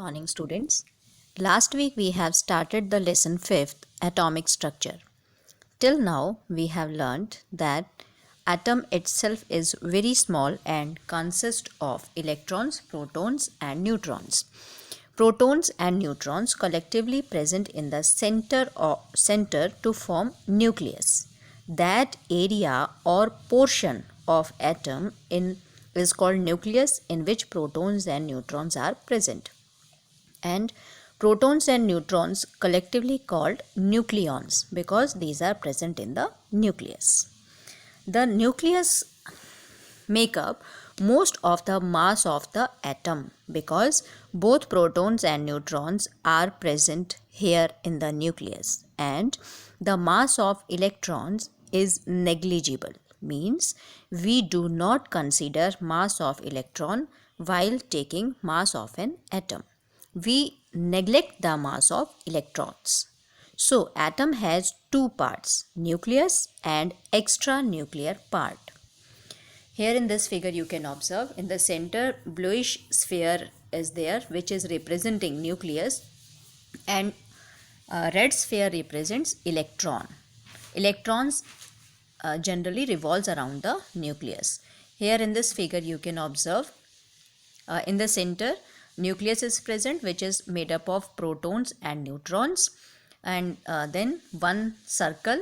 Morning, students. Last week we have started the lesson 5th, atomic structure. Till now we have learned that atom itself is very small and consists of electrons, protons and neutrons. Protons and neutrons collectively present in the center to form nucleus. That area or portion of atom is called nucleus, in which protons and neutrons are present, and protons and neutrons collectively called nucleons because these are present in the nucleus. The nucleus make up most of the mass of the atom because both protons and neutrons are present here in the nucleus, and the mass of electrons is negligible, means we do not consider mass of electron while taking mass of an atom. We neglect the mass of electrons. So atom has two parts, nucleus and extranuclear part. Here in this figure you can observe in the center bluish sphere is there, which is representing nucleus, and red sphere represents electron. Electrons generally revolves around the nucleus. Here in this figure you can observe in the center nucleus is present, which is made up of protons and neutrons, and then one circle,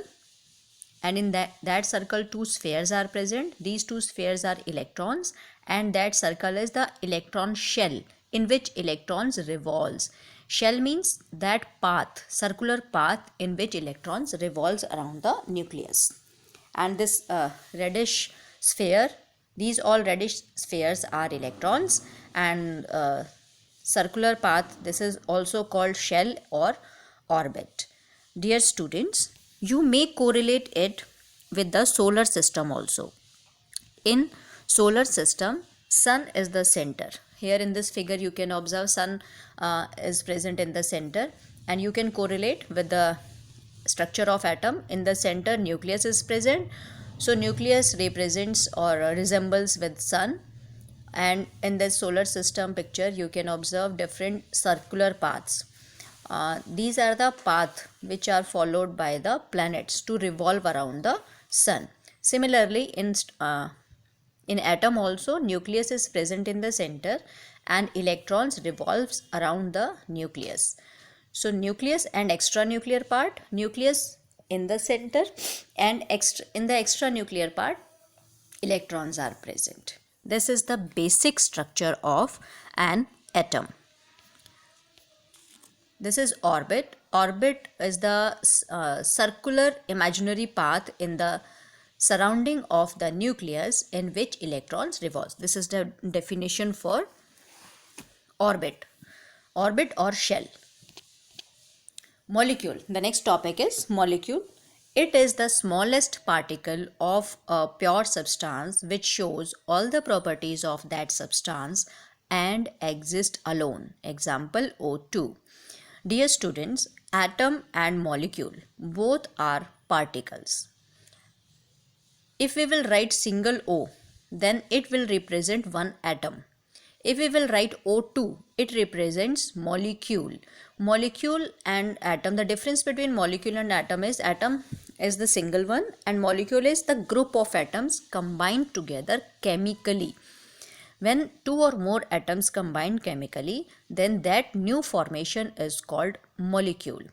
and in that circle two spheres are present. These two spheres are electrons, and that circle is the electron shell in which electrons revolves. Shell means that path, circular path in which electrons revolves around the nucleus. And this reddish sphere, these all reddish spheres are electrons, and circular path, this is also called shell or orbit. Dear students, you may correlate it with the solar system also. In solar system, sun is the center. Here in this figure you can observe sun is present in the center, and you can correlate with the structure of atom. In the center nucleus is present, so nucleus represents or resembles with sun. And in the solar system picture you can observe different circular paths. These are the paths which are followed by the planets to revolve around the sun. Similarly, in atom also nucleus is present in the center and electrons revolves around the nucleus. So nucleus and extranuclear part, nucleus in the center and in the extranuclear part electrons are present. This is the basic structure of an atom. This is orbit. Orbit is the circular imaginary path in the surrounding of the nucleus in which electrons revolve. This is the definition for orbit. Orbit or shell. Molecule. The next topic is molecule. It is the smallest particle of a pure substance which shows all the properties of that substance and exists alone. Example O2. Dear students, atom and molecule both are particles. If we will write single O, then it will represent one atom. If we will write O2, it represents molecule. Molecule and atom, the difference between molecule and atom is the single one, and molecule is the group of atoms combined together chemically. When two or more atoms combine chemically, then that new formation is called molecule.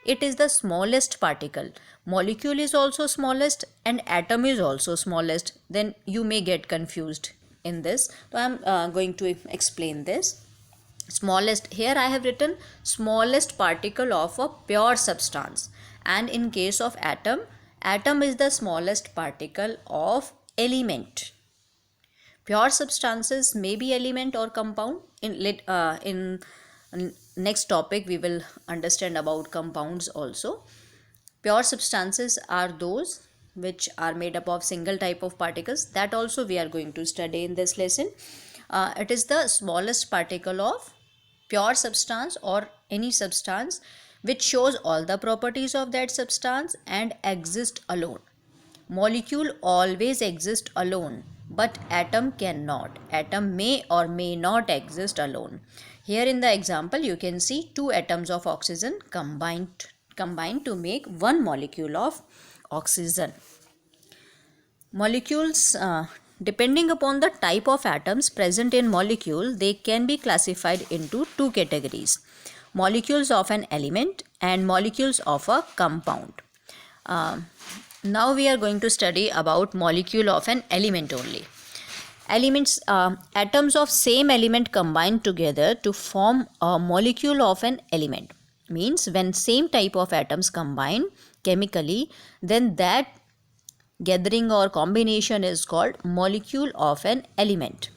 It is the smallest particle. Molecule is also smallest and atom is also smallest. Then you may get confused in this. So I am going to explain this. Smallest, here I have written smallest particle of a pure substance, and in case of atom, atom is the smallest particle of element. Pure substances may be element or compound. In next topic we will understand about compounds also. Pure substances are those which are made up of single type of particles. That also we are going to study in this lesson. It is the smallest particle of pure substance or any substance which shows all the properties of that substance and exist alone. Molecule always exist alone, but atom cannot. Atom may or may not exist alone. Here in the example, you can see two atoms of oxygen combined to make one molecule of oxygen. Molecules, depending upon the type of atoms present in molecule, they can be classified into two categories: molecules of an element and molecules of a compound. Uh, Now we are going to study about molecule of an element only. Elements, atoms of same element combine together to form a molecule of an element. Means when same type of atoms combine chemically, then that gathering or combination is called molecule of an element.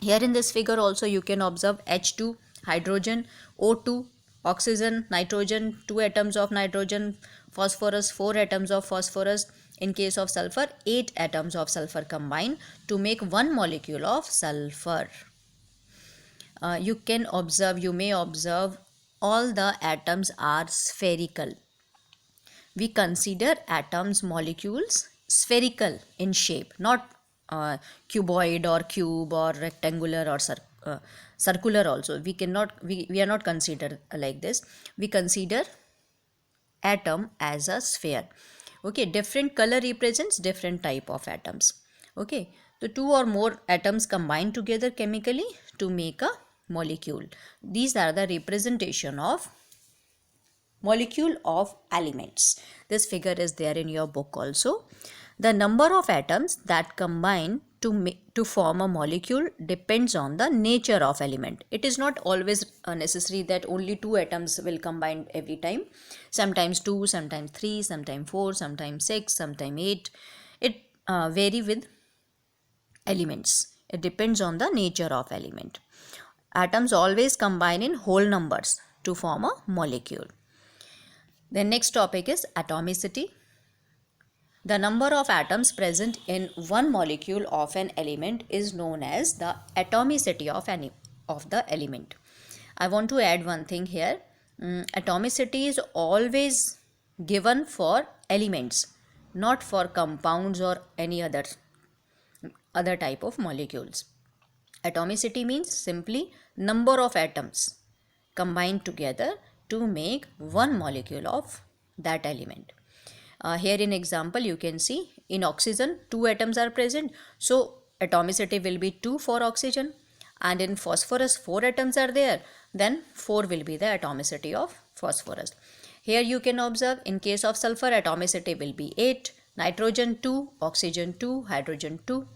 Here in this figure also you can observe H2, hydrogen, O2, oxygen, nitrogen, 2 atoms of nitrogen, phosphorus, 4 atoms of phosphorus. In case of sulfur, 8 atoms of sulfur combine to make one molecule of sulfur. You may observe all the atoms are spherical. We consider atoms molecules spherical in shape, not cuboid or cube or rectangular or circular also. We are not considered like this. We consider atom as a sphere. Okay, different color represents different type of atoms. Okay, so two or more atoms combine together chemically to make a molecule. These are the representation of molecule of elements. This figure is there in your book also. The number of atoms that combine to form a molecule depends on the nature of element. It is not always necessary that only two atoms will combine every time. Sometimes two, sometimes three, sometimes four, sometimes six, sometimes eight. It vary with elements. It depends on the nature of element. Atoms always combine in whole numbers to form a molecule. The next topic is atomicity. The number of atoms present in one molecule of an element is known as the atomicity of the element. I want to add one thing here. Atomicity is always given for elements, not for compounds or any other type of molecules. Atomicity means simply number of atoms combined together to make one molecule of that element. Here in example you can see in oxygen 2 atoms are present, so atomicity will be 2 for oxygen, and in phosphorus 4 atoms are there, then 4 will be the atomicity of phosphorus. Here you can observe in case of sulfur atomicity will be 8, nitrogen 2, oxygen 2, hydrogen 2.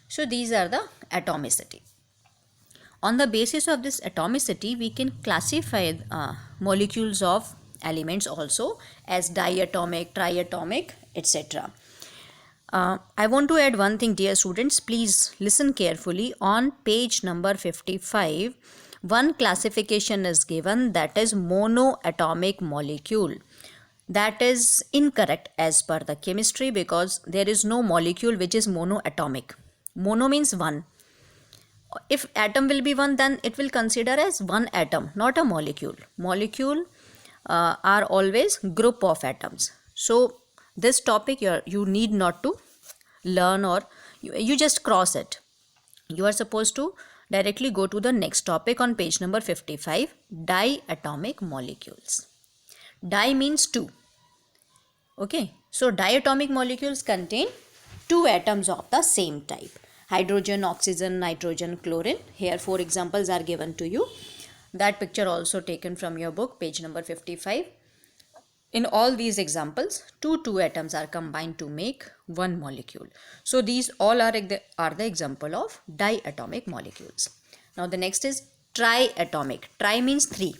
So these are the atomicity. On the basis of this atomicity, we can classify molecules of elements also as diatomic, triatomic, etc. I want to add one thing, dear students. Please listen carefully. On page number 55, one classification is given, that is monoatomic molecule. That is incorrect as per the chemistry, because there is no molecule which is monoatomic. Mono means one. If atom will be one, then it will consider as one atom, not a molecule. Molecule are always group of atoms. So this topic you need not to learn, or you just cross it. You are supposed to directly go to the next topic on page number 55, diatomic molecules. Di means two. Okay, so diatomic molecules contain two atoms of the same type: hydrogen, oxygen, nitrogen, chlorine. Here 4 examples are given to you. That picture also taken from your book, page number 55. In all these examples, two atoms are combined to make one molecule. So these all are the example of diatomic molecules. Now the next is triatomic. Tri means 3.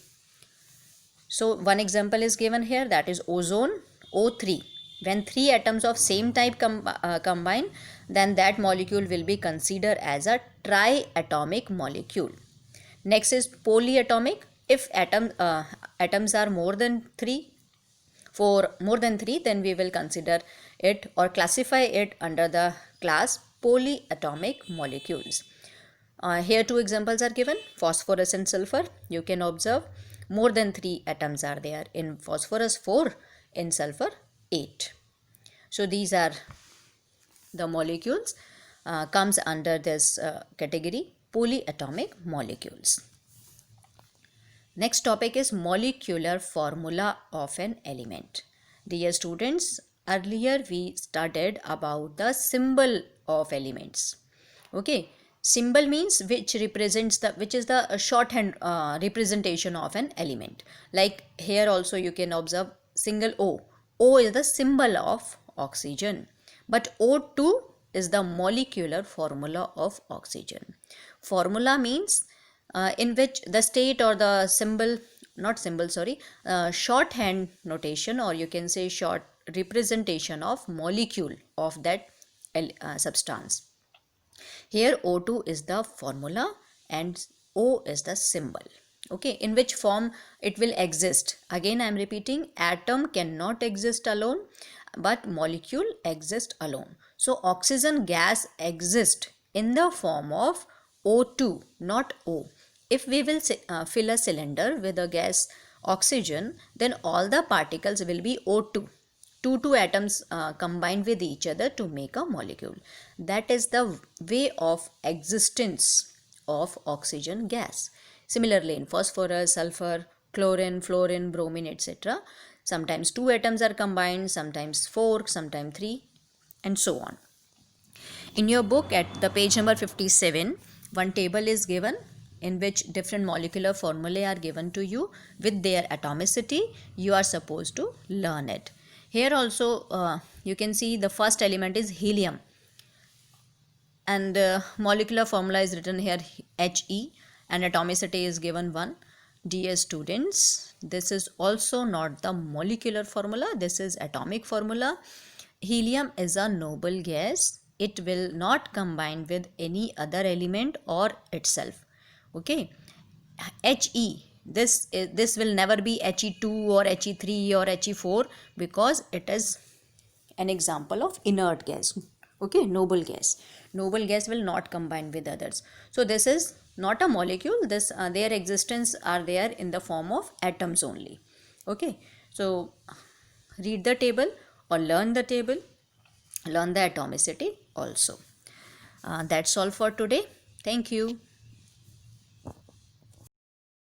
So one example is given here, that is ozone, O3. When 3 atoms of same type combine, then that molecule will be considered as a triatomic molecule. Next is polyatomic. If atoms are more than 3, then we will consider it or classify it under the class polyatomic molecules. Here 2 examples are given, phosphorus and sulfur. You can observe more than 3 atoms are there. In phosphorus 4, in sulfur 8. So these are the molecules comes under this category, polyatomic molecules. Next topic is molecular formula of an element. Dear students, earlier we studied about the symbol of elements. Okay, symbol means which is the shorthand representation of an element. Like here also you can observe single O. O is the symbol of oxygen, but O2 is the molecular formula of oxygen. Formula means in which the state or the symbol, not symbol, sorry, shorthand notation, or you can say short representation of molecule of that substance. Here O2 is the formula and O is the symbol. Okay, in which form it will exist. Again I am repeating, atom cannot exist alone, but molecule exists alone. So oxygen gas exists in the form of O2, not O. If we will fill a cylinder with a gas oxygen, then all the particles will be O2. Two atoms combine with each other to make a molecule. That is the way of existence of oxygen gas. Similarly, in phosphorus, sulfur, chlorine, fluorine, bromine, etc., sometimes two atoms are combined, sometimes four, sometimes three, and so on. In your book at the page number 57, one table is given in which different molecular formulae are given to you with their atomicity. You are supposed to learn it. Here also you can see the first element is helium, and molecular formula is written here He, and atomicity is given 1. Dear students, this is also not the molecular formula, this is atomic formula. Helium is a noble gas. It will not combine with any other element or itself. Okay. He, this will never be He2 or He3 or He4, because it is an example of inert gas. Okay, noble gas. Noble gas will not combine with others. So this is not a molecule. This their existence are there in the form of atoms only. Okay, so read the table or learn the table, learn the atomicity also. That's all for today. Thank you.